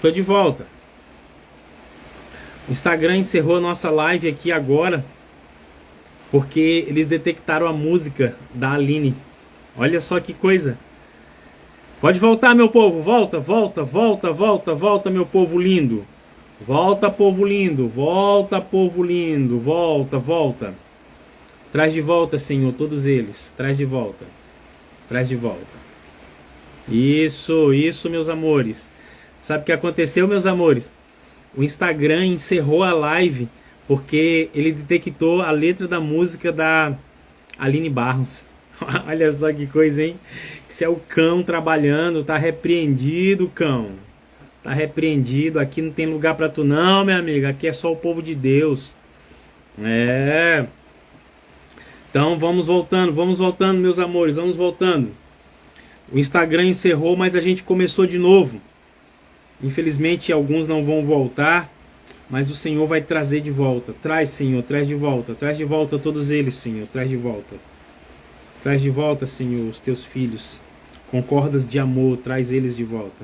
Tô de volta. O Instagram encerrou a nossa live aqui agora porque eles detectaram a música da Aline. Olha só que coisa. Pode voltar, meu povo. Volta, volta, volta, volta, volta, meu povo lindo. Volta, povo lindo. Volta, povo lindo. Volta, volta. Traz de volta, Senhor, todos eles. Traz de volta. Traz de volta. Isso, isso, meus amores. Sabe o que aconteceu, meus amores? O Instagram encerrou a live porque ele detectou a letra da música da Aline Barros. Olha só que coisa, hein? Isso é o cão trabalhando. Tá repreendido, cão. Tá repreendido. Aqui não tem lugar pra tu não, minha amiga. Aqui é só o povo de Deus. É. Então vamos voltando, meus amores. Vamos voltando. O Instagram encerrou, mas a gente começou de novo. Infelizmente alguns não vão voltar, mas o Senhor vai trazer de volta. Traz, Senhor, traz de volta todos eles, Senhor, traz de volta. Traz de volta, Senhor, os teus filhos, com cordas de amor, traz eles de volta.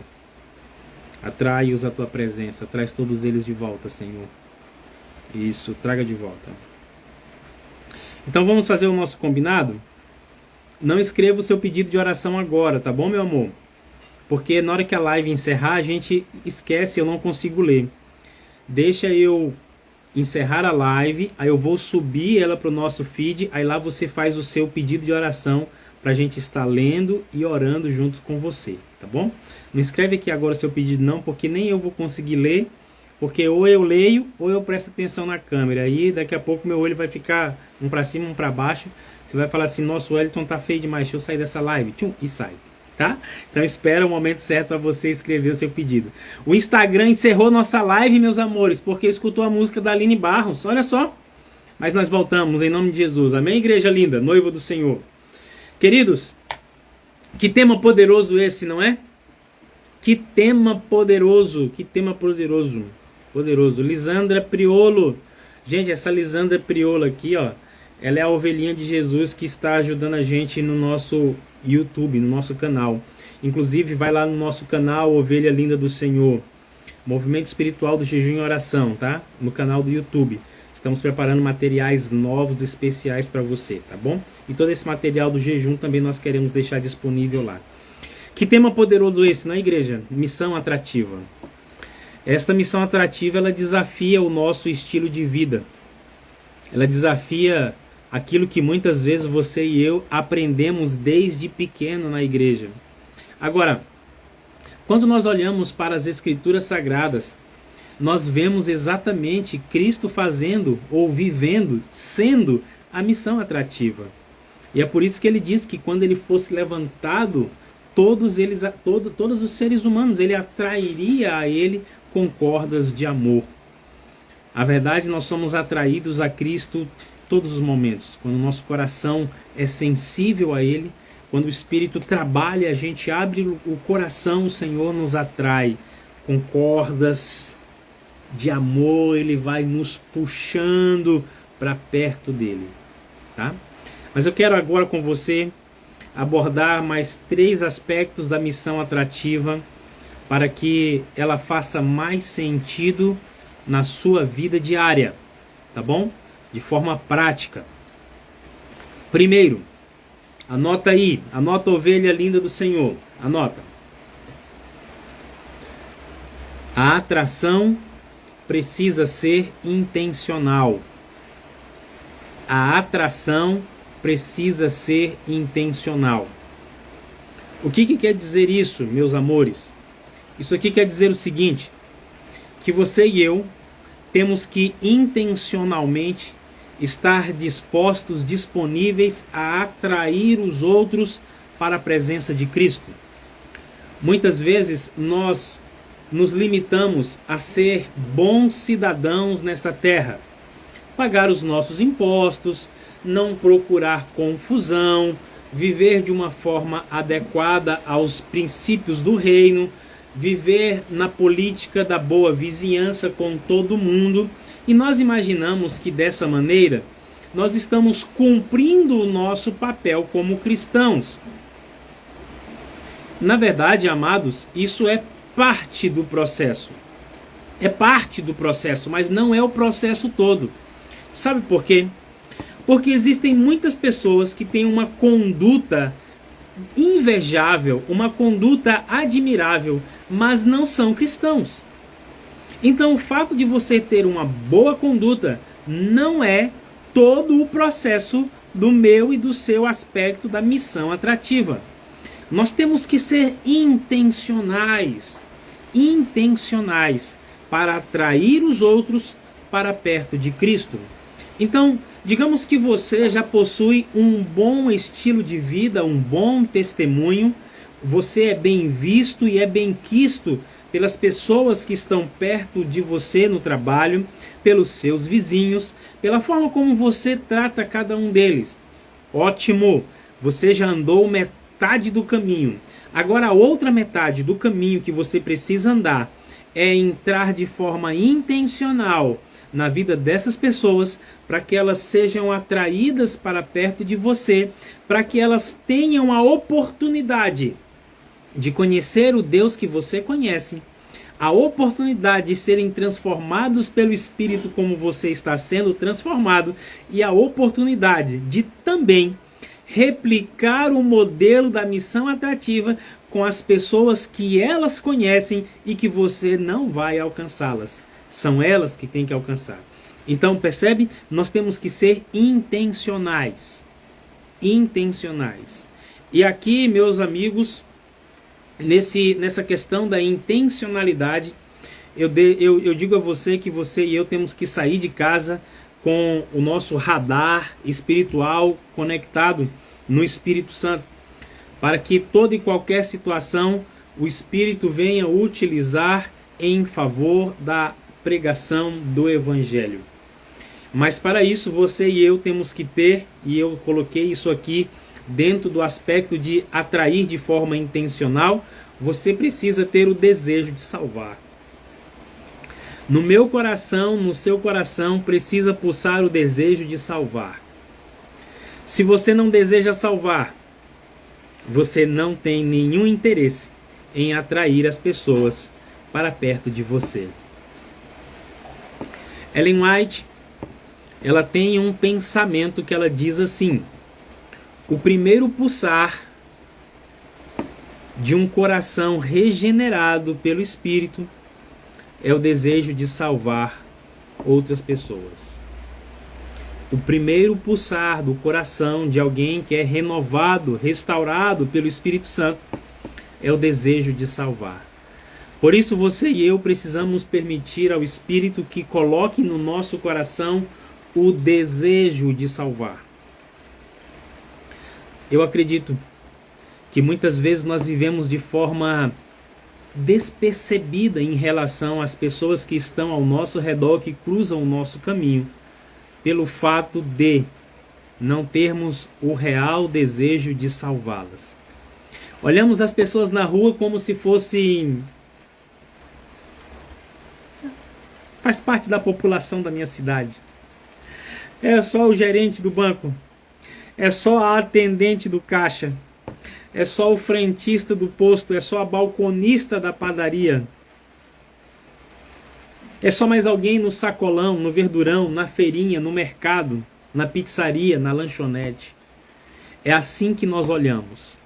Atrai-os à tua presença, traz todos eles de volta, Senhor. Isso, traga de volta. Então vamos fazer o nosso combinado? Não escreva o seu pedido de oração agora, tá bom, meu amor? Porque na hora que a live encerrar, a gente esquece, eu não consigo ler. Deixa eu encerrar a live, aí eu vou subir ela para o nosso feed, aí lá você faz o seu pedido de oração para a gente estar lendo e orando juntos com você, tá bom? Não escreve aqui agora seu pedido não, porque nem eu vou conseguir ler, porque ou eu leio ou eu presto atenção na câmera, aí daqui a pouco meu olho vai ficar um para cima, um para baixo, você vai falar assim, nossa, o Wellington tá feio demais, deixa eu sair dessa live, tchum, e sai. Tá? Então espera o momento certo para você escrever o seu pedido. O Instagram encerrou nossa live, meus amores, porque escutou a música da Aline Barros. Olha só. Mas nós voltamos em nome de Jesus. Amém, igreja linda, noiva do Senhor. Queridos, que tema poderoso esse, não é? Que tema poderoso, que tema poderoso. Poderoso. Lisandra Priolo. Gente, essa Lisandra Priolo aqui, ó, ela é a ovelhinha de Jesus que está ajudando a gente no nosso YouTube, no nosso canal. Inclusive vai lá no nosso canal Ovelha Linda do Senhor, Movimento Espiritual do Jejum e Oração, tá? No canal do YouTube. Estamos preparando materiais novos, especiais para você, tá bom? E todo esse material do jejum também nós queremos deixar disponível lá. Que tema poderoso esse, não é, igreja? Missão atrativa. Esta missão atrativa, ela desafia o nosso estilo de vida. Ela desafia aquilo que muitas vezes você e eu aprendemos desde pequeno na igreja. Agora, quando nós olhamos para as Escrituras Sagradas, nós vemos exatamente Cristo fazendo ou vivendo, sendo a missão atrativa. E é por isso que ele diz que quando ele fosse levantado, todos os seres humanos, ele atrairia a ele com cordas de amor. A verdade, nós somos atraídos a Cristo todos os momentos. Quando o nosso coração é sensível a Ele, quando o Espírito trabalha, a gente abre o coração, o Senhor nos atrai com cordas de amor, Ele vai nos puxando para perto dEle, tá? Mas eu quero agora com você abordar mais 3 aspectos da missão atrativa para que ela faça mais sentido na sua vida diária, tá bom? De forma prática. Primeiro, anota aí, anota, ovelha linda do Senhor, anota. A atração precisa ser intencional. A atração precisa ser intencional. O que quer dizer isso, meus amores? Isso aqui quer dizer o seguinte, que você e eu temos que intencionalmente estar dispostos, disponíveis a atrair os outros para a presença de Cristo. Muitas vezes nós nos limitamos a ser bons cidadãos nesta terra, pagar os nossos impostos, não procurar confusão, viver de uma forma adequada aos princípios do reino, viver na política da boa vizinhança com todo mundo, e nós imaginamos que dessa maneira nós estamos cumprindo o nosso papel como cristãos. Na verdade, amados, isso é parte do processo. É parte do processo, mas não é o processo todo. Sabe por quê? Porque existem muitas pessoas que têm uma conduta invejável, uma conduta admirável, mas não são cristãos. Então o fato de você ter uma boa conduta não é todo o processo do meu e do seu aspecto da missão atrativa. Nós temos que ser intencionais para atrair os outros para perto de Cristo. Então, digamos que você já possui um bom estilo de vida, um bom testemunho, você é bem visto e é bem quisto pelas pessoas que estão perto de você no trabalho, pelos seus vizinhos, pela forma como você trata cada um deles. Ótimo! Você já andou metade do caminho. Agora a outra metade do caminho que você precisa andar é entrar de forma intencional na vida dessas pessoas, para que elas sejam atraídas para perto de você, para que elas tenham a oportunidade de conhecer o Deus que você conhece, a oportunidade de serem transformados pelo Espírito como você está sendo transformado, e a oportunidade de também replicar o modelo da missão atrativa com as pessoas que elas conhecem e que você não vai alcançá-las. São elas que têm que alcançar. Então, percebe? Nós temos que ser intencionais. Intencionais. E aqui, meus amigos, nessa questão da intencionalidade, eu digo a você que você e eu temos que sair de casa com o nosso radar espiritual conectado no Espírito Santo, para que toda e qualquer situação o Espírito venha utilizar em favor da pregação do Evangelho. Mas para isso você e eu temos que ter, e eu coloquei isso aqui dentro do aspecto de atrair de forma intencional, você precisa ter o desejo de salvar. No meu coração, no seu coração, precisa pulsar o desejo de salvar. Se você não deseja salvar, você não tem nenhum interesse em atrair as pessoas para perto de você. Ellen White, ela tem um pensamento que ela diz assim: o primeiro pulsar de um coração regenerado pelo Espírito é o desejo de salvar outras pessoas. O primeiro pulsar do coração de alguém que é renovado, restaurado pelo Espírito Santo, é o desejo de salvar. Por isso você e eu precisamos permitir ao Espírito que coloque no nosso coração o desejo de salvar. Eu acredito que muitas vezes nós vivemos de forma despercebida em relação às pessoas que estão ao nosso redor, que cruzam o nosso caminho, pelo fato de não termos o real desejo de salvá-las. Olhamos as pessoas na rua como se fossem... faz parte da população da minha cidade. É só o gerente do banco, é só a atendente do caixa, é só o frentista do posto, é só a balconista da padaria, é só mais alguém no sacolão, no verdurão, na feirinha, no mercado, na pizzaria, na lanchonete. É assim que nós olhamos.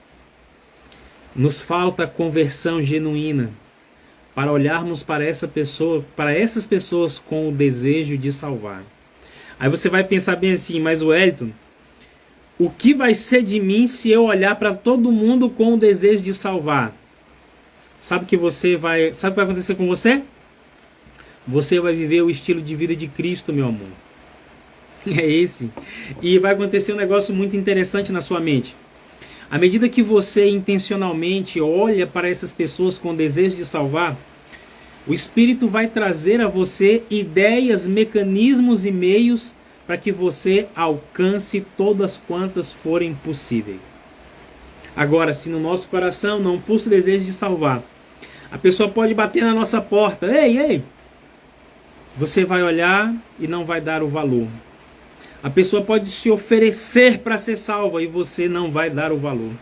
Nos falta conversão genuína para olharmos para essa pessoa, para essas pessoas com o desejo de salvar. Aí você vai pensar bem assim: mas Wellington, o que vai ser de mim se eu olhar para todo mundo com o desejo de salvar? Sabe o que vai acontecer com você? Você vai viver o estilo de vida de Cristo, meu amor. É esse. E vai acontecer um negócio muito interessante na sua mente. À medida que você intencionalmente olha para essas pessoas com desejo de salvar, o Espírito vai trazer a você ideias, mecanismos e meios para que você alcance todas quantas forem possíveis. Agora, se no nosso coração não pulsa o desejo de salvar, a pessoa pode bater na nossa porta: ei, ei! Você vai olhar e não vai dar o valor. A pessoa pode se oferecer para ser salva e você não vai dar o valor.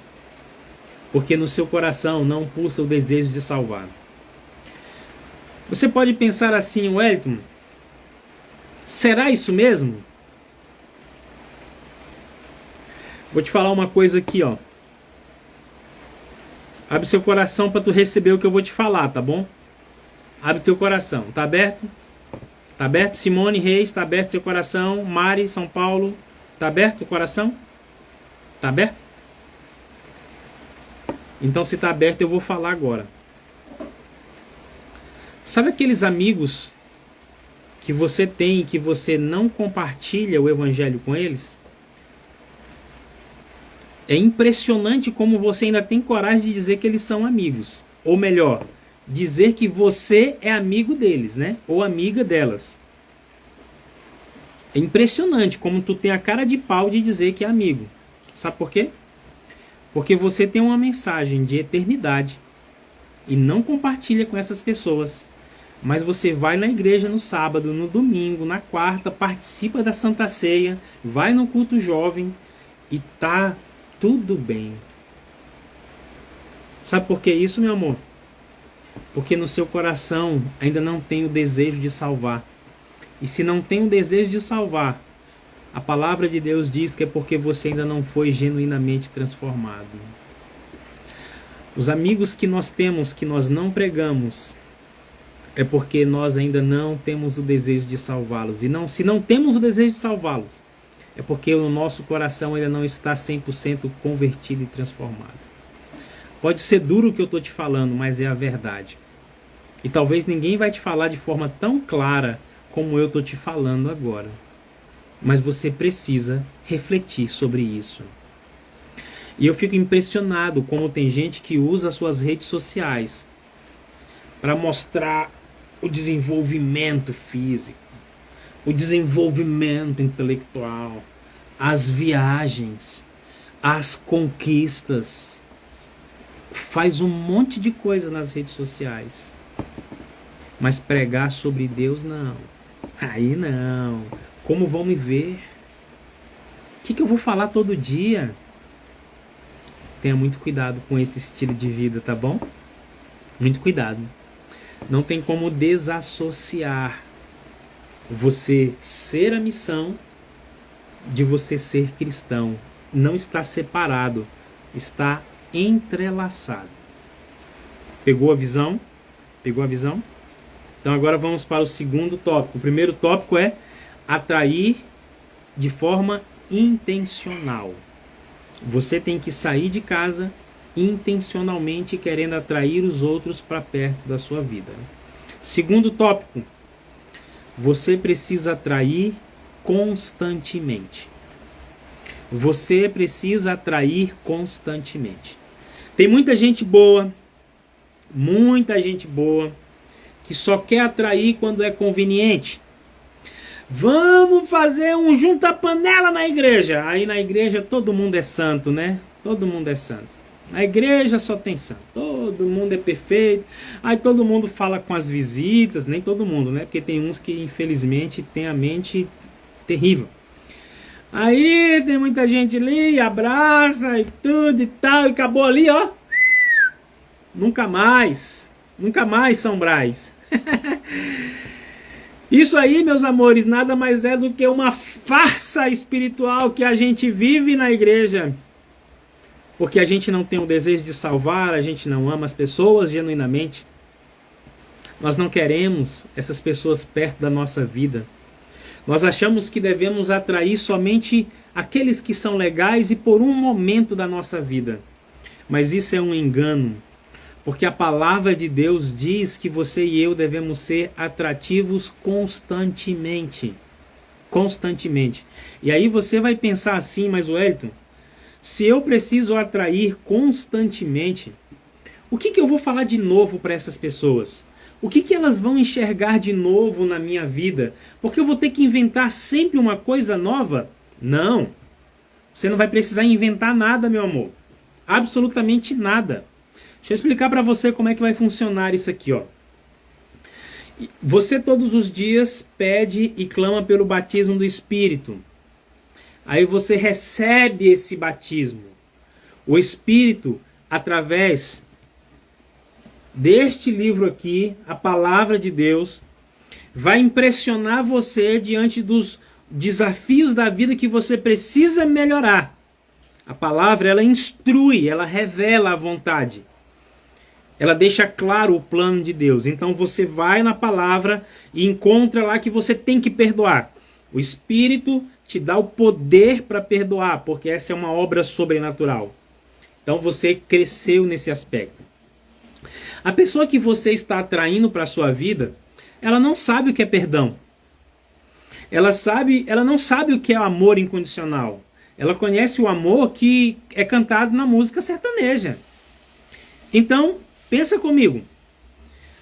Porque no seu coração não pulsa o desejo de salvar. Você pode pensar assim, Wellington, será isso mesmo? Vou te falar uma coisa aqui, ó. Abre seu coração para tu receber o que eu vou te falar, tá bom? Abre teu coração. Tá aberto? Tá aberto? Simone Reis, tá aberto seu coração? Mari, São Paulo, tá aberto o coração? Tá aberto? Então, se tá aberto, eu vou falar agora. Sabe aqueles amigos que você tem e que você não compartilha o evangelho com eles? É impressionante como você ainda tem coragem de dizer que eles são amigos. Ou melhor, dizer que você é amigo deles, né? Ou amiga delas. É impressionante como tu tem a cara de pau de dizer que é amigo. Sabe por quê? Porque você tem uma mensagem de eternidade e não compartilha com essas pessoas. Mas você vai na igreja no sábado, no domingo, na quarta, participa da Santa Ceia, vai no culto jovem e tá tudo bem. Sabe por que isso, meu amor? Porque no seu coração ainda não tem o desejo de salvar. E se não tem o desejo de salvar, a palavra de Deus diz que é porque você ainda não foi genuinamente transformado. Os amigos que nós temos, que nós não pregamos, é porque nós ainda não temos o desejo de salvá-los. E se não temos o desejo de salvá-los, é porque o nosso coração ainda não está 100% convertido e transformado. Pode ser duro o que eu estou te falando, mas é a verdade. E talvez ninguém vai te falar de forma tão clara como eu estou te falando agora. Mas você precisa refletir sobre isso. E eu fico impressionado como tem gente que usa suas redes sociais para mostrar o desenvolvimento físico, o desenvolvimento intelectual, as viagens, as conquistas. Faz um monte de coisa nas redes sociais. Mas pregar sobre Deus, não. Aí não. Como vão me ver? O que eu vou falar todo dia? Tenha muito cuidado com esse estilo de vida, tá bom? Muito cuidado. Não tem como desassociar você ser a missão de você ser cristão. Não está separado, está entrelaçado. Pegou a visão? Pegou a visão? Então agora vamos para o segundo tópico. O primeiro tópico é atrair de forma intencional. Você tem que sair de casa intencionalmente querendo atrair os outros para perto da sua vida. Segundo tópico, você precisa atrair constantemente. Você precisa atrair constantemente. Tem muita gente boa, que só quer atrair quando é conveniente. Vamos fazer um junta-panela na igreja. Aí na igreja todo mundo é santo, né? Todo mundo é santo. Na igreja só tem santo. Todo mundo é perfeito. Aí todo mundo fala com as visitas. Nem todo mundo, né? Porque tem uns que infelizmente tem a mente terrível. Aí tem muita gente ali, abraça e tudo e tal. E acabou ali, ó. Nunca mais. Nunca mais, São Brás. Isso aí, meus amores, nada mais é do que uma farsa espiritual que a gente vive na igreja. Porque a gente não tem o desejo de salvar, a gente não ama as pessoas genuinamente. Nós não queremos essas pessoas perto da nossa vida. Nós achamos que devemos atrair somente aqueles que são legais e por um momento da nossa vida. Mas isso é um engano. Porque a palavra de Deus diz que você e eu devemos ser atrativos constantemente. Constantemente. E aí você vai pensar assim, mas Wellington, se eu preciso atrair constantemente, o que eu vou falar de novo para essas pessoas? O que elas vão enxergar de novo na minha vida? Porque eu vou ter que inventar sempre uma coisa nova? Não. Você não vai precisar inventar nada, meu amor. Absolutamente nada. Deixa eu explicar para você como é que vai funcionar isso aqui, ó. Você todos os dias pede e clama pelo batismo do Espírito. Aí você recebe esse batismo. O Espírito, através deste livro aqui, a palavra de Deus, vai impressionar você diante dos desafios da vida que você precisa melhorar. A palavra, ela instrui, ela revela a vontade. Ela deixa claro o plano de Deus. Então você vai na palavra e encontra lá que você tem que perdoar. O Espírito te dá o poder para perdoar, porque essa é uma obra sobrenatural. Então você cresceu nesse aspecto. A pessoa que você está atraindo para a sua vida, ela não sabe o que é perdão. Ela não sabe o que é amor incondicional. Ela conhece o amor que é cantado na música sertaneja. Então, pensa comigo.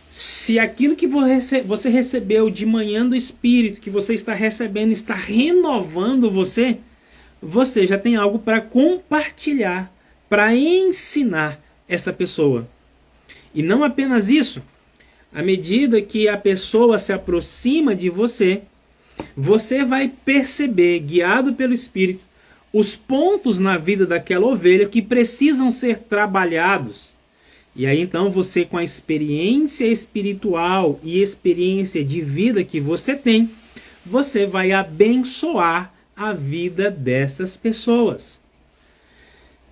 Se aquilo que você recebeu de manhã do Espírito, que você está recebendo, está renovando você, você já tem algo para compartilhar, para ensinar essa pessoa. E não apenas isso. À medida que a pessoa se aproxima de você, você vai perceber, guiado pelo Espírito, os pontos na vida daquela ovelha que precisam ser trabalhados. E aí então você, com a experiência espiritual e experiência de vida que você tem, você vai abençoar a vida dessas pessoas.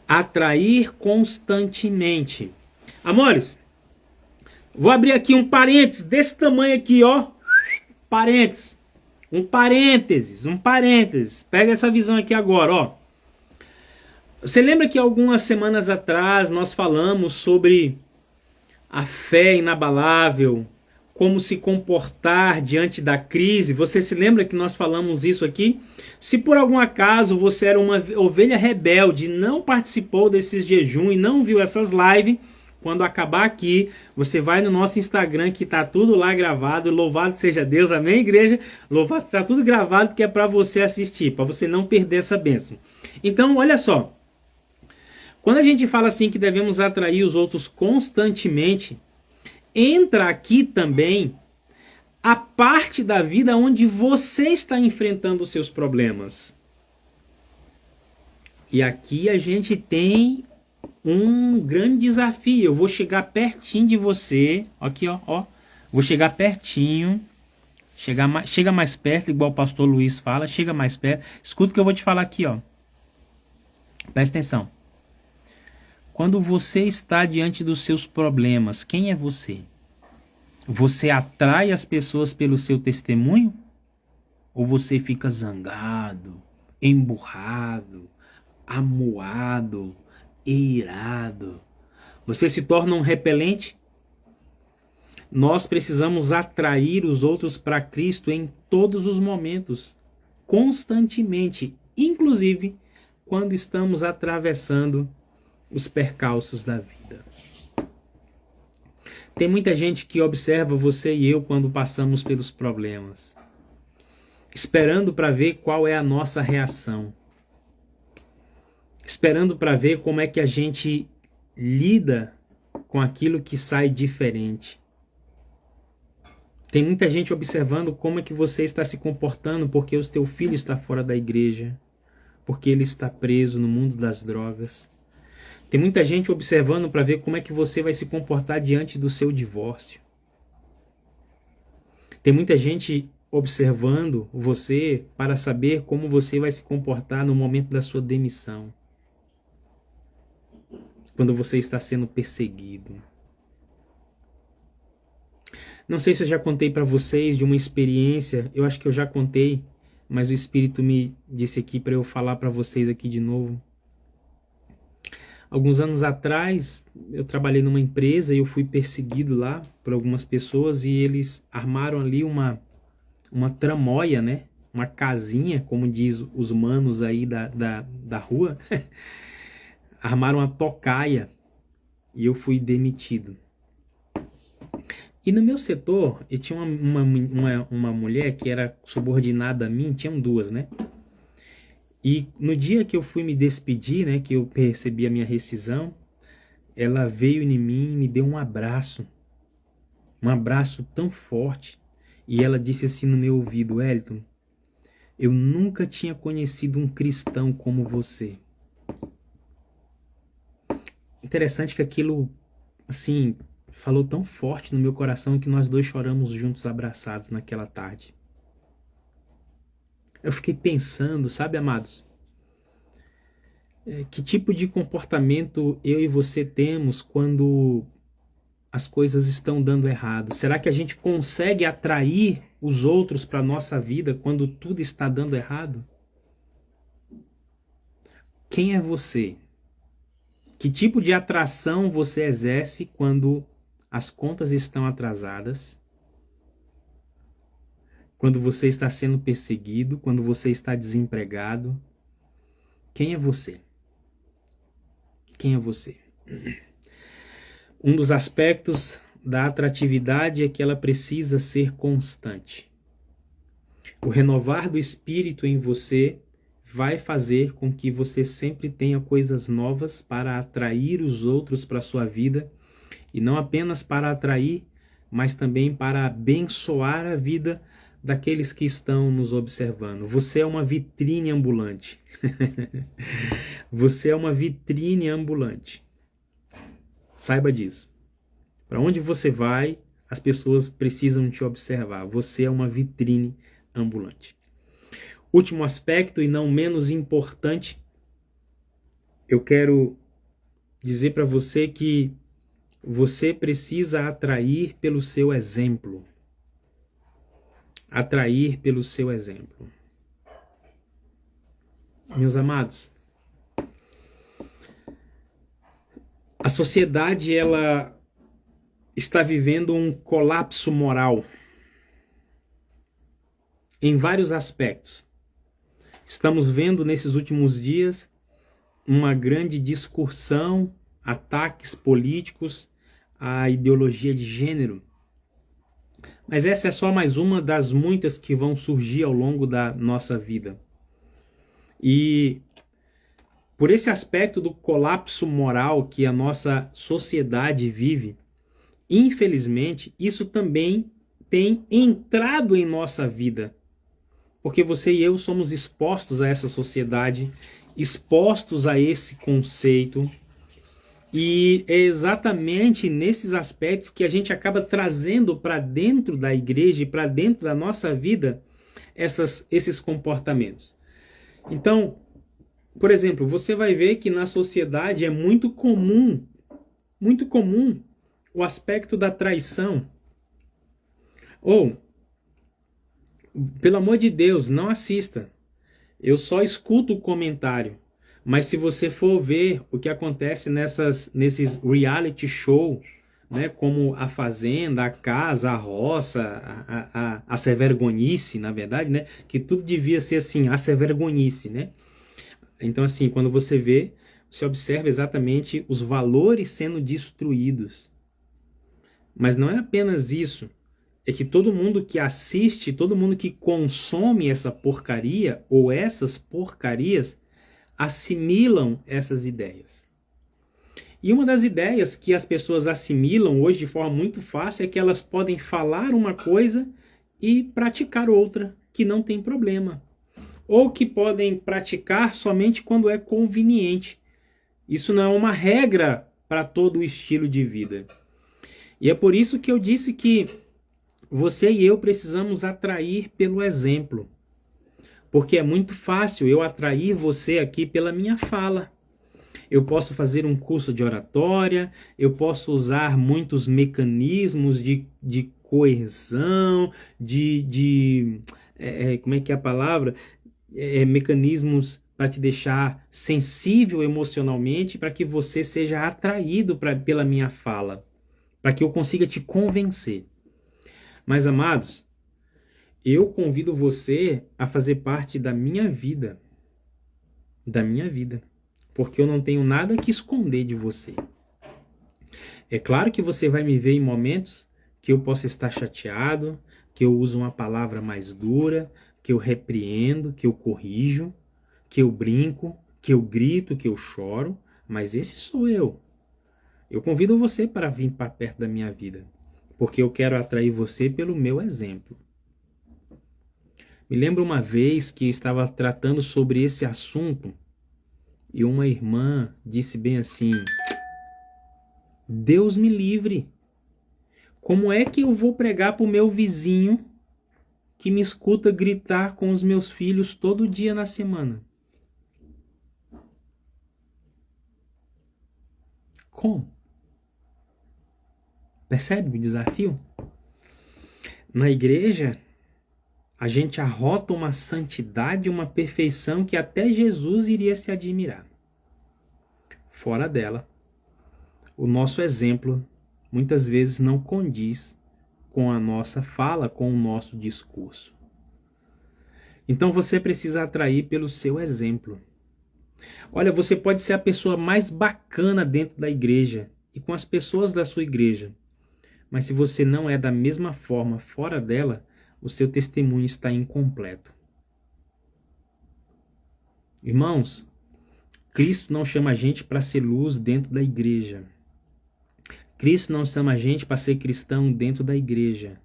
Atrair constantemente. Amores, vou abrir aqui um parênteses desse tamanho aqui, ó. Parênteses. Um parênteses. Pega essa visão aqui agora, ó. Você lembra que algumas semanas atrás nós falamos sobre a fé inabalável, como se comportar diante da crise? Você se lembra que nós falamos isso aqui? Se por algum acaso você era uma ovelha rebelde, não participou desses jejum e não viu essas lives, quando acabar aqui, você vai no nosso Instagram, que está tudo lá gravado. Louvado seja Deus, amém, igreja? Louvado, está tudo gravado, que é para você assistir, para você não perder essa bênção. Então, olha só. Quando a gente fala assim que devemos atrair os outros constantemente, entra aqui também a parte da vida onde você está enfrentando os seus problemas. E aqui a gente tem um grande desafio. Eu vou chegar pertinho de você. Aqui, ó. Vou chegar pertinho. Chega mais perto, igual o pastor Luiz fala. Chega mais perto. Escuta o que eu vou te falar aqui, ó. Presta atenção. Quando você está diante dos seus problemas, quem é você? Você atrai as pessoas pelo seu testemunho? Ou você fica zangado, emburrado, amuado, irado? Você se torna um repelente? Nós precisamos atrair os outros para Cristo em todos os momentos, constantemente, inclusive quando estamos atravessando os percalços da vida. Tem muita gente que observa você e eu quando passamos pelos problemas, esperando para ver qual é a nossa reação, esperando para ver como é que a gente lida com aquilo que sai diferente. Tem muita gente observando como é que você está se comportando porque o teu filho está fora da igreja, porque ele está preso no mundo das drogas. Tem muita gente observando para ver como é que você vai se comportar diante do seu divórcio. Tem muita gente observando você para saber como você vai se comportar no momento da sua demissão. Quando você está sendo perseguido. Não sei se eu já contei para vocês de uma experiência, eu acho que eu já contei, mas o Espírito me disse aqui para eu falar para vocês aqui de novo. Alguns anos atrás, eu trabalhei numa empresa e eu fui perseguido lá por algumas pessoas e eles armaram ali uma tramóia, né? Uma casinha, como diz os manos aí da rua. Armaram uma tocaia e eu fui demitido. E no meu setor, eu tinha uma mulher que era subordinada a mim, tinham duas, né? E no dia que eu fui me despedir, né, que eu recebi a minha rescisão, ela veio em mim e me deu um abraço tão forte. E ela disse assim no meu ouvido: Wellington, eu nunca tinha conhecido um cristão como você. Interessante que aquilo, assim, falou tão forte no meu coração que nós dois choramos juntos, abraçados naquela tarde. Eu fiquei pensando, sabe, amados? Que tipo de comportamento eu e você temos quando as coisas estão dando errado? Será que a gente consegue atrair os outros para a nossa vida quando tudo está dando errado? Quem é você? Que tipo de atração você exerce quando as contas estão atrasadas? Quando você está sendo perseguido? Quando você está desempregado? Quem é você? Quem é você? Um dos aspectos da atratividade é que ela precisa ser constante. O renovar do espírito em você vai fazer com que você sempre tenha coisas novas para atrair os outros para a sua vida, e não apenas para atrair, mas também para abençoar a vida daqueles que estão nos observando. Você é uma vitrine ambulante. Você é uma vitrine ambulante. Saiba disso. Para onde você vai, as pessoas precisam te observar. Você é uma vitrine ambulante. Último aspecto, e não menos importante, eu quero dizer para você que você precisa atrair pelo seu exemplo. Atrair pelo seu exemplo. Meus amados, a sociedade, ela está vivendo um colapso moral em vários aspectos. Estamos vendo nesses últimos dias uma grande discussão, ataques políticos à ideologia de gênero. Mas essa é só mais uma das muitas que vão surgir ao longo da nossa vida. E por esse aspecto do colapso moral que a nossa sociedade vive, infelizmente, isso também tem entrado em nossa vida. Porque você e eu somos expostos a essa sociedade, expostos a esse conceito. E é exatamente nesses aspectos que a gente acaba trazendo para dentro da igreja e para dentro da nossa vida esses comportamentos. Então, por exemplo, você vai ver que na sociedade é muito comum o aspecto da traição. Ou, pelo amor de Deus, não assista. Eu só escuto o comentário. Mas se você for ver o que acontece nesses reality show, né, como A Fazenda, A Casa, A Roça, a Severgonice, na verdade, né, que tudo devia ser assim, a Severgonice, né? Então, assim, quando você vê, você observa exatamente os valores sendo destruídos. Mas não é apenas isso. É que todo mundo que assiste, todo mundo que consome essa porcaria ou essas porcarias, assimilam essas ideias. E uma das ideias que as pessoas assimilam hoje de forma muito fácil é que elas podem falar uma coisa e praticar outra, que não tem problema. Ou que podem praticar somente quando é conveniente. Isso não é uma regra para todo o estilo de vida. E é por isso que eu disse que você e eu precisamos atrair pelo exemplo. Porque é muito fácil eu atrair você aqui pela minha fala. Eu posso fazer um curso de oratória, eu posso usar muitos mecanismos de coerção, como é que é a palavra? Mecanismos para te deixar sensível emocionalmente, para que você seja atraído pela minha fala, para que eu consiga te convencer. Mas, amados, eu convido você a fazer parte da minha vida. Da minha vida. Porque eu não tenho nada que esconder de você. É claro que você vai me ver em momentos que eu possa estar chateado, que eu uso uma palavra mais dura, que eu repreendo, que eu corrijo, que eu brinco, que eu grito, que eu choro. Mas esse sou eu. Eu convido você para vir para perto da minha vida. Porque eu quero atrair você pelo meu exemplo. Me lembro uma vez que estava tratando sobre esse assunto e uma irmã disse bem assim: Deus me livre, Como é que eu vou pregar para o meu vizinho que me escuta gritar com os meus filhos todo dia na semana? Como? Percebe o desafio? Na igreja, a gente arrota uma santidade, uma perfeição que até Jesus iria se admirar. Fora dela, o nosso exemplo muitas vezes não condiz com a nossa fala, com o nosso discurso. Então você precisa atrair pelo seu exemplo. Olha, você pode ser a pessoa mais bacana dentro da igreja e com as pessoas da sua igreja, mas se você não é da mesma forma fora dela, o seu testemunho está incompleto. Irmãos, Cristo não chama a gente para ser luz dentro da igreja. Cristo não chama a gente para ser cristão dentro da igreja.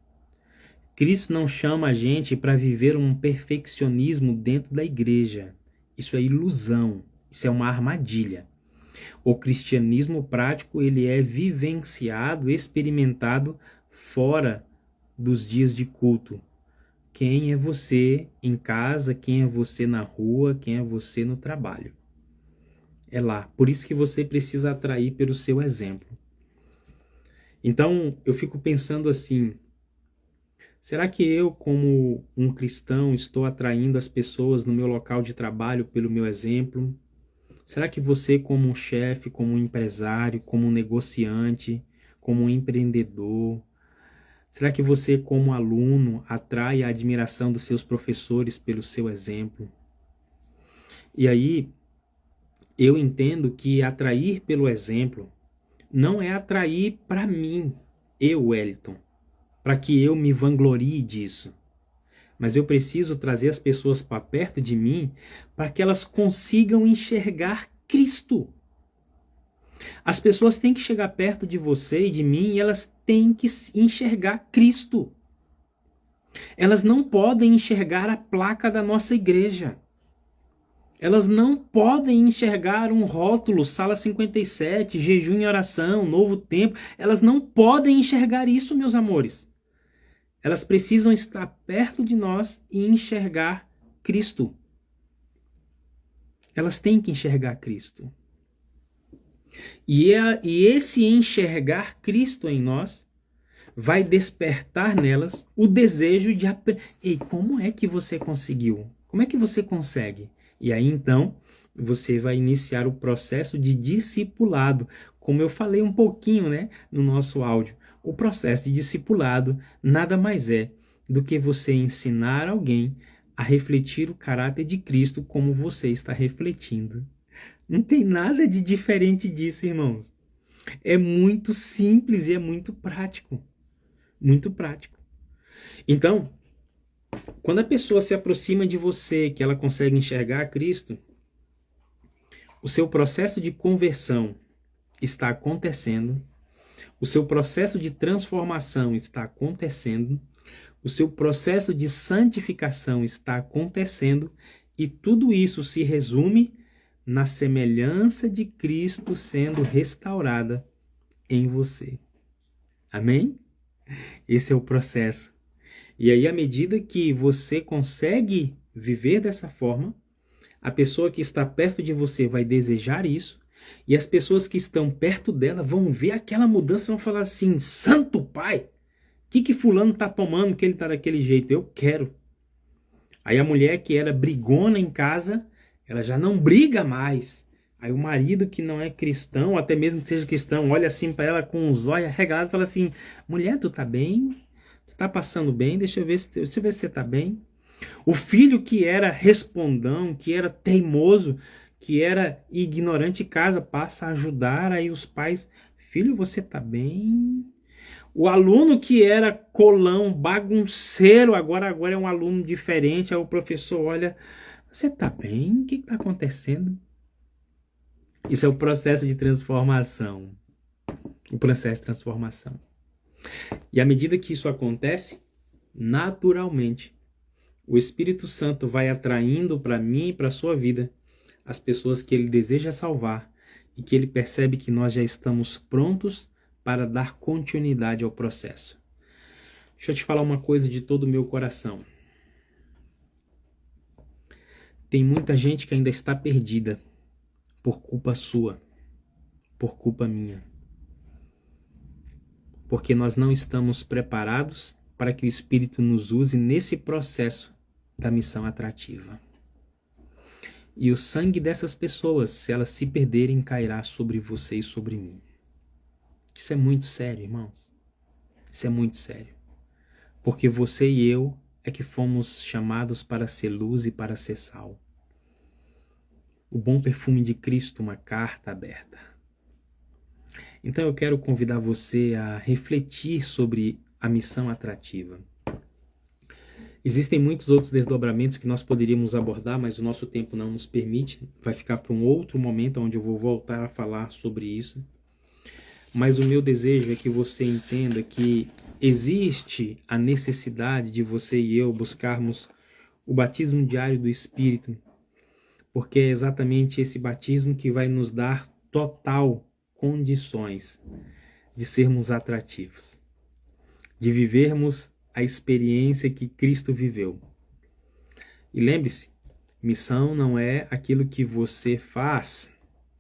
Cristo não chama a gente para viver um perfeccionismo dentro da igreja. Isso é ilusão, isso é uma armadilha. O cristianismo prático, ele é vivenciado, experimentado fora dos dias de culto. Quem é você em casa, quem é você na rua, quem é você no trabalho. É lá. Por isso que você precisa atrair pelo seu exemplo. Então, eu fico pensando assim, será que eu, como um cristão, estou atraindo as pessoas no meu local de trabalho pelo meu exemplo? Será que você, como um chefe, como um empresário, como um negociante, como um empreendedor, será que você, como aluno, atrai a admiração dos seus professores pelo seu exemplo? E aí, eu entendo que atrair pelo exemplo não é atrair para mim, eu, Wellington, para que eu me vanglorie disso. Mas eu preciso trazer as pessoas para perto de mim para que elas consigam enxergar Cristo. As pessoas têm que chegar perto de você e de mim e elas têm que enxergar Cristo. Elas não podem enxergar a placa da nossa igreja. Elas não podem enxergar um rótulo, Sala 57, jejum e oração, novo tempo. Elas não podem enxergar isso, meus amores. Elas precisam estar perto de nós e enxergar Cristo. Elas têm que enxergar Cristo. E esse enxergar Cristo em nós vai despertar nelas o desejo de aprender. Ei, como é que você conseguiu? Como é que você consegue? E aí então você vai iniciar o processo de discipulado, como eu falei um pouquinho, né, no nosso áudio. O processo de discipulado nada mais é do que você ensinar alguém a refletir o caráter de Cristo como você está refletindo. Não tem nada de diferente disso, irmãos. É muito simples e é muito prático. Muito prático. Então, quando a pessoa se aproxima de você, que ela consegue enxergar Cristo, o seu processo de conversão está acontecendo, o seu processo de transformação está acontecendo, o seu processo de santificação está acontecendo, e tudo isso se resume na semelhança de Cristo sendo restaurada em você. Amém? Esse é o processo. E aí, à medida que você consegue viver dessa forma, a pessoa que está perto de você vai desejar isso, e as pessoas que estão perto dela vão ver aquela mudança e vão falar assim, Santo Pai, o que fulano está tomando que ele está daquele jeito? Eu quero. Aí a mulher que era brigona em casa, ela já não briga mais. Aí o marido que não é cristão, ou até mesmo que seja cristão, olha assim para ela com os olhos arregalados e fala assim, mulher, tu tá bem? Tu tá passando bem? Deixa eu ver se você tá bem. O filho que era respondão, que era teimoso, que era ignorante em casa, passa a ajudar aí os pais. Filho, você tá bem? O aluno que era colão, bagunceiro, agora é um aluno diferente. Aí o professor olha, você tá bem? O que tá acontecendo? Isso é o processo de transformação. O processo de transformação. E à medida que isso acontece, naturalmente, o Espírito Santo vai atraindo para mim e para a sua vida as pessoas que ele deseja salvar e que ele percebe que nós já estamos prontos para dar continuidade ao processo. Deixa eu te falar uma coisa de todo o meu coração. Tem muita gente que ainda está perdida por culpa sua, por culpa minha. Porque nós não estamos preparados para que o Espírito nos use nesse processo da missão atrativa. E o sangue dessas pessoas, se elas se perderem, cairá sobre você e sobre mim. Isso é muito sério, irmãos. Isso é muito sério. Porque você e eu é que fomos chamados para ser luz e para ser sal. O bom perfume de Cristo, uma carta aberta. Então eu quero convidar você a refletir sobre a missão atrativa. Existem muitos outros desdobramentos que nós poderíamos abordar, mas o nosso tempo não nos permite. Vai ficar para um outro momento onde eu vou voltar a falar sobre isso. Mas o meu desejo é que você entenda que existe a necessidade de você e eu buscarmos o batismo diário do Espírito, porque é exatamente esse batismo que vai nos dar total condições de sermos atrativos, de vivermos a experiência que Cristo viveu. E lembre-se, missão não é aquilo que você faz,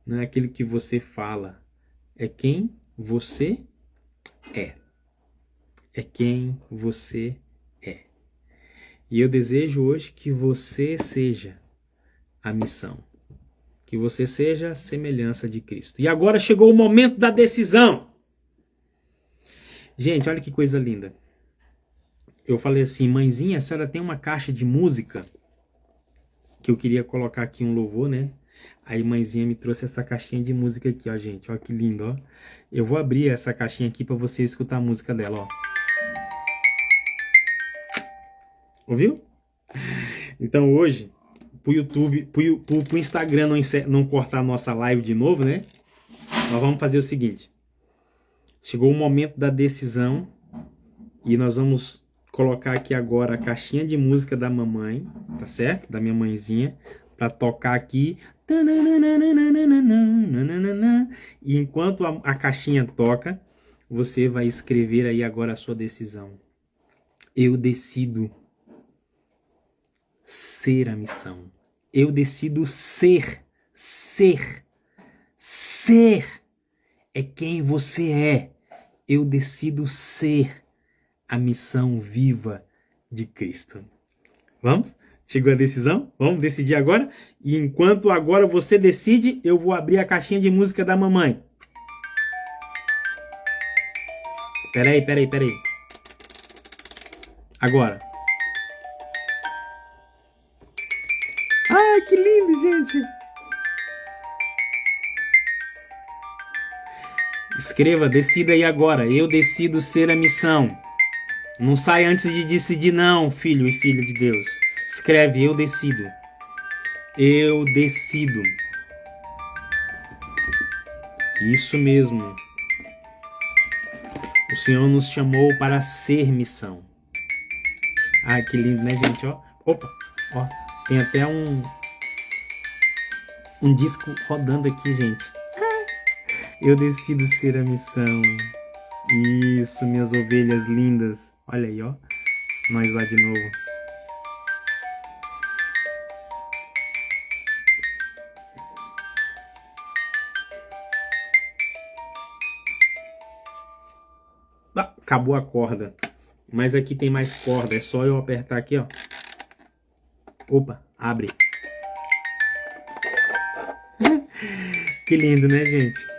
não é aquilo que você fala, é quem você é. É quem você é. E eu desejo hoje que você seja a missão, que você seja a semelhança de Cristo. E agora chegou o momento da decisão. Gente, olha que coisa linda. Eu falei assim, mãezinha, a senhora tem uma caixa de música que eu queria colocar aqui um louvor, né? Aí mãezinha me trouxe essa caixinha de música aqui, ó, gente. Ó que lindo, ó. Eu vou abrir essa caixinha aqui para você escutar a música dela, ó. Ouviu? Então hoje, pro YouTube, pro Instagram não cortar a nossa live de novo, né? Nós vamos fazer o seguinte. Chegou o momento da decisão e nós vamos colocar aqui agora a caixinha de música da mamãe, tá certo? Da minha mãezinha, para tocar aqui. E enquanto a caixinha toca, você vai escrever aí agora a sua decisão. Eu decido ser a missão. Eu decido ser é quem você é. Eu decido ser a missão viva de Cristo. Vamos? Chegou a decisão? Vamos decidir agora? E enquanto agora você decide, eu vou abrir a caixinha de música da mamãe. Peraí. Agora. Ai, que lindo, gente! Escreva, decida aí agora. Eu decido ser a missão. Não sai antes de decidir, não, filho e filha de Deus. Escreve, eu decido. Eu decido. Isso mesmo. O Senhor nos chamou para ser missão. Ai, que lindo, né, gente? Ó. Opa, ó. Tem até um disco rodando aqui, gente. Eu decido ser a missão. Isso, minhas ovelhas lindas. Olha aí, ó. Nós lá de novo. Ah, acabou a corda. Mas aqui tem mais corda. É só eu apertar aqui, ó. Opa, abre. Que lindo, né, gente?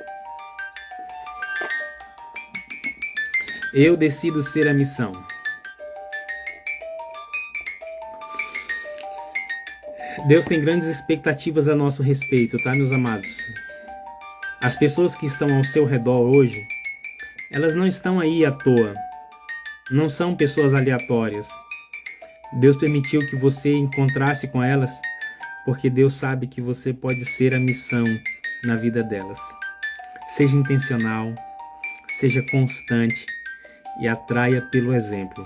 Eu decido ser a missão. Deus tem grandes expectativas a nosso respeito, tá, meus amados? As pessoas que estão ao seu redor hoje, elas não estão aí à toa. Não são pessoas aleatórias. Deus permitiu que você encontrasse com elas, porque Deus sabe que você pode ser a missão na vida delas. Seja intencional, seja constante e atraia pelo exemplo.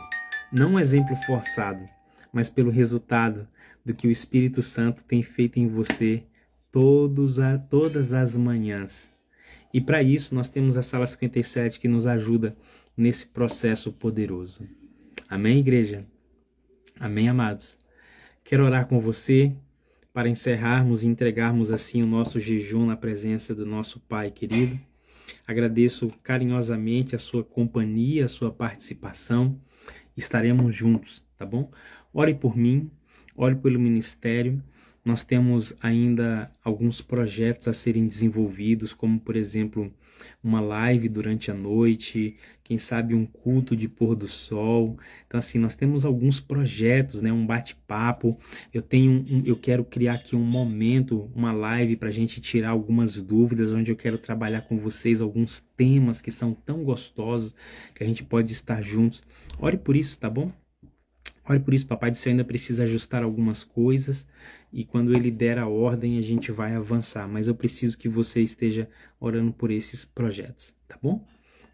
Não um exemplo forçado, mas pelo resultado do que o Espírito Santo tem feito em você todas as manhãs. E para isso nós temos a Sala 57 que nos ajuda nesse processo poderoso. Amém, igreja? Amém, amados? Quero orar com você para encerrarmos e entregarmos assim o nosso jejum na presença do nosso Pai querido. Agradeço carinhosamente a sua companhia, a sua participação. Estaremos juntos, tá bom? Ore por mim, ore pelo ministério. Nós temos ainda alguns projetos a serem desenvolvidos, como, por exemplo, uma live durante a noite, quem sabe um culto de pôr do sol. Então, assim, nós temos alguns projetos, né? Um bate-papo. Eu quero criar aqui um momento, uma live para a gente tirar algumas dúvidas, onde eu quero trabalhar com vocês alguns temas que são tão gostosos, que a gente pode estar juntos. Ore por isso, tá bom? Ore por isso, Papai do Céu ainda precisa ajustar algumas coisas e quando Ele der a ordem a gente vai avançar. Mas eu preciso que você esteja orando por esses projetos, tá bom?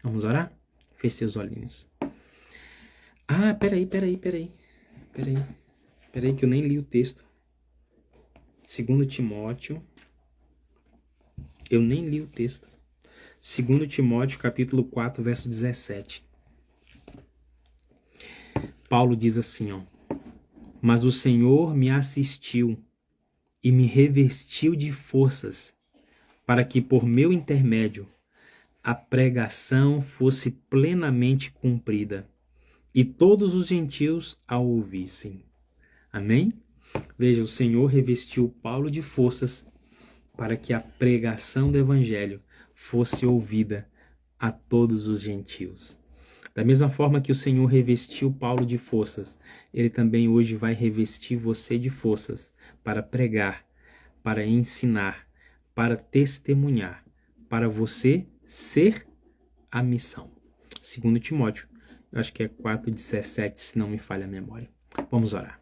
Vamos orar? Feche seus olhinhos. Ah, peraí que eu nem li o texto. 2 Timóteo, eu nem li o texto. 2 Timóteo capítulo 4, verso 17. Paulo diz assim, ó: mas o Senhor me assistiu e me revestiu de forças, para que por meu intermédio a pregação fosse plenamente cumprida e todos os gentios a ouvissem. Amém? Veja, o Senhor revestiu Paulo de forças para que a pregação do evangelho fosse ouvida a todos os gentios. Da mesma forma que o Senhor revestiu Paulo de forças, Ele também hoje vai revestir você de forças para pregar, para ensinar, para testemunhar, para você ser a missão. 2 Timóteo, eu acho que é 4,17, se não me falha a memória. Vamos orar.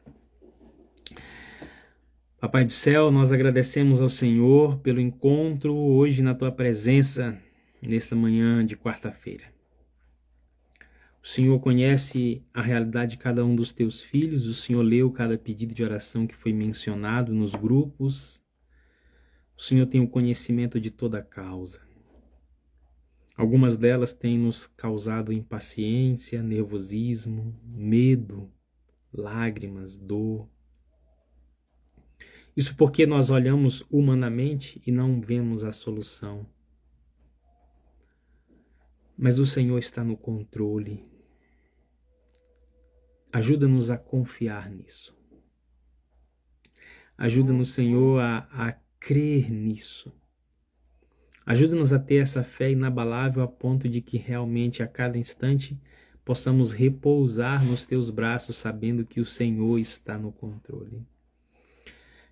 Papai do céu, nós agradecemos ao Senhor pelo encontro hoje na Tua presença, nesta manhã de quarta-feira. O Senhor conhece a realidade de cada um dos teus filhos, o Senhor leu cada pedido de oração que foi mencionado nos grupos, o Senhor tem o conhecimento de toda a causa. Algumas delas têm nos causado impaciência, nervosismo, medo, lágrimas, dor. Isso porque nós olhamos humanamente e não vemos a solução. Mas o Senhor está no controle. Ajuda-nos a confiar nisso. Ajuda-nos, Senhor, a crer nisso. Ajuda-nos a ter essa fé inabalável a ponto de que realmente a cada instante possamos repousar nos Teus braços sabendo que o Senhor está no controle.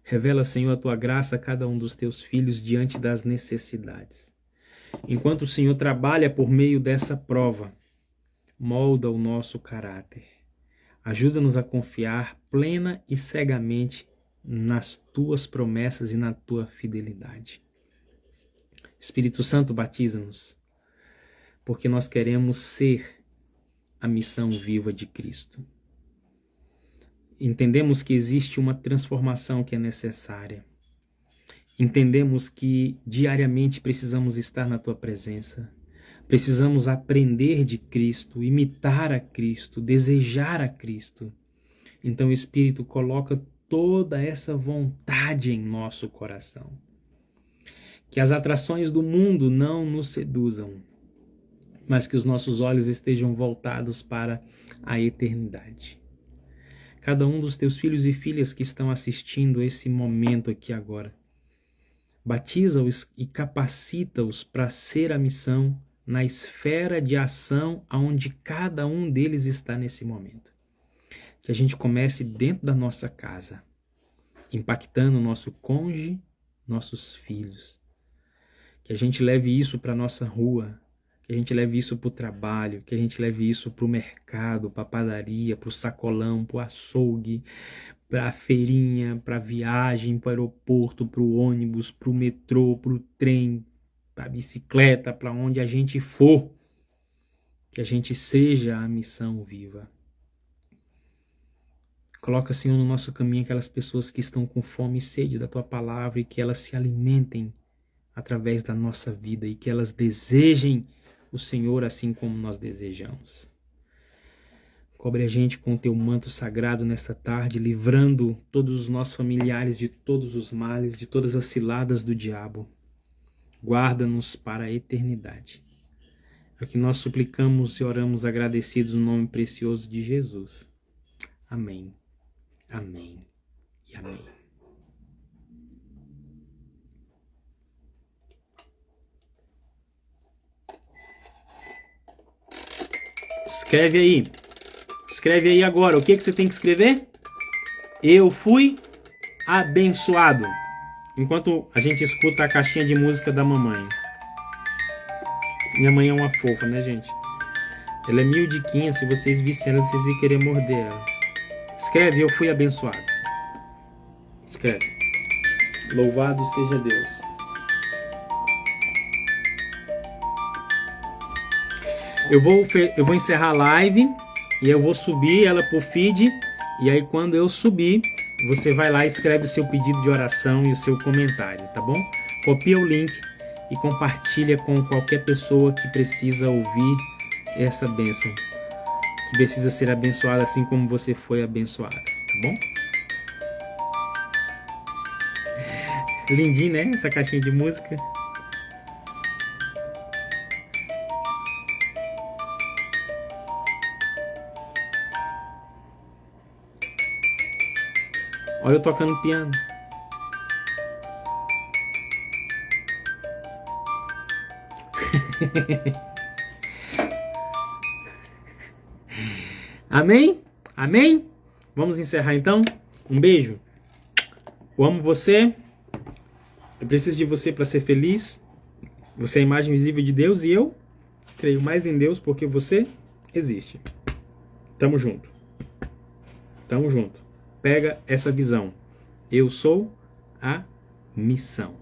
Revela, Senhor, a Tua graça a cada um dos Teus filhos diante das necessidades. Enquanto o Senhor trabalha por meio dessa prova, molda o nosso caráter. Ajuda-nos a confiar plena e cegamente nas Tuas promessas e na Tua fidelidade. Espírito Santo, batiza-nos, porque nós queremos ser a missão viva de Cristo. Entendemos que existe uma transformação que é necessária. Entendemos que diariamente precisamos estar na Tua presença. Precisamos aprender de Cristo, imitar a Cristo, desejar a Cristo. Então, Espírito, coloca toda essa vontade em nosso coração. Que as atrações do mundo não nos seduzam, mas que os nossos olhos estejam voltados para a eternidade. Cada um dos Teus filhos e filhas que estão assistindo esse momento aqui agora, batiza-os e capacita-os para ser a missão na esfera de ação aonde cada um deles está nesse momento. Que a gente comece dentro da nossa casa, impactando o nosso cônjuge, nossos filhos. Que a gente leve isso para a nossa rua, que a gente leve isso para o trabalho, que a gente leve isso para o mercado, para a padaria, para o sacolão, para o açougue, para a feirinha, para a viagem, para o aeroporto, para o ônibus, para o metrô, para o trem, para a bicicleta, para onde a gente for. Que a gente seja a missão viva. Coloca, Senhor, no nosso caminho aquelas pessoas que estão com fome e sede da Tua palavra e que elas se alimentem através da nossa vida e que elas desejem o Senhor assim como nós desejamos. Cobre a gente com o teu manto sagrado nesta tarde, livrando todos os nossos familiares de todos os males, de todas as ciladas do diabo. Guarda-nos para a eternidade. É o que nós suplicamos e oramos agradecidos no nome precioso de Jesus. Amém. Amém e amém. Escreve aí. Escreve aí agora. O que você tem que escrever? Eu fui abençoado. Enquanto a gente escuta a caixinha de música da mamãe. Minha mãe é uma fofa, né, gente? Ela é miudiquinha. Se vocês vissem ela, vocês iam querer morder ela. Escreve, eu fui abençoado. Escreve. Louvado seja Deus. Eu vou encerrar a live e eu vou subir ela pro feed. E aí quando eu subir, você vai lá e escreve o seu pedido de oração e o seu comentário, tá bom? Copia o link e compartilha com qualquer pessoa que precisa ouvir essa bênção. Que precisa ser abençoada assim como você foi abençoada, tá bom? Lindinho, né? Essa caixinha de música. Olha eu tocando piano. Amém? Amém? Vamos encerrar então? Um beijo. Eu amo você. Eu preciso de você para ser feliz. Você é a imagem visível de Deus e eu creio mais em Deus porque você existe. Tamo junto. Tamo junto. Pega essa visão. Eu sou a missão.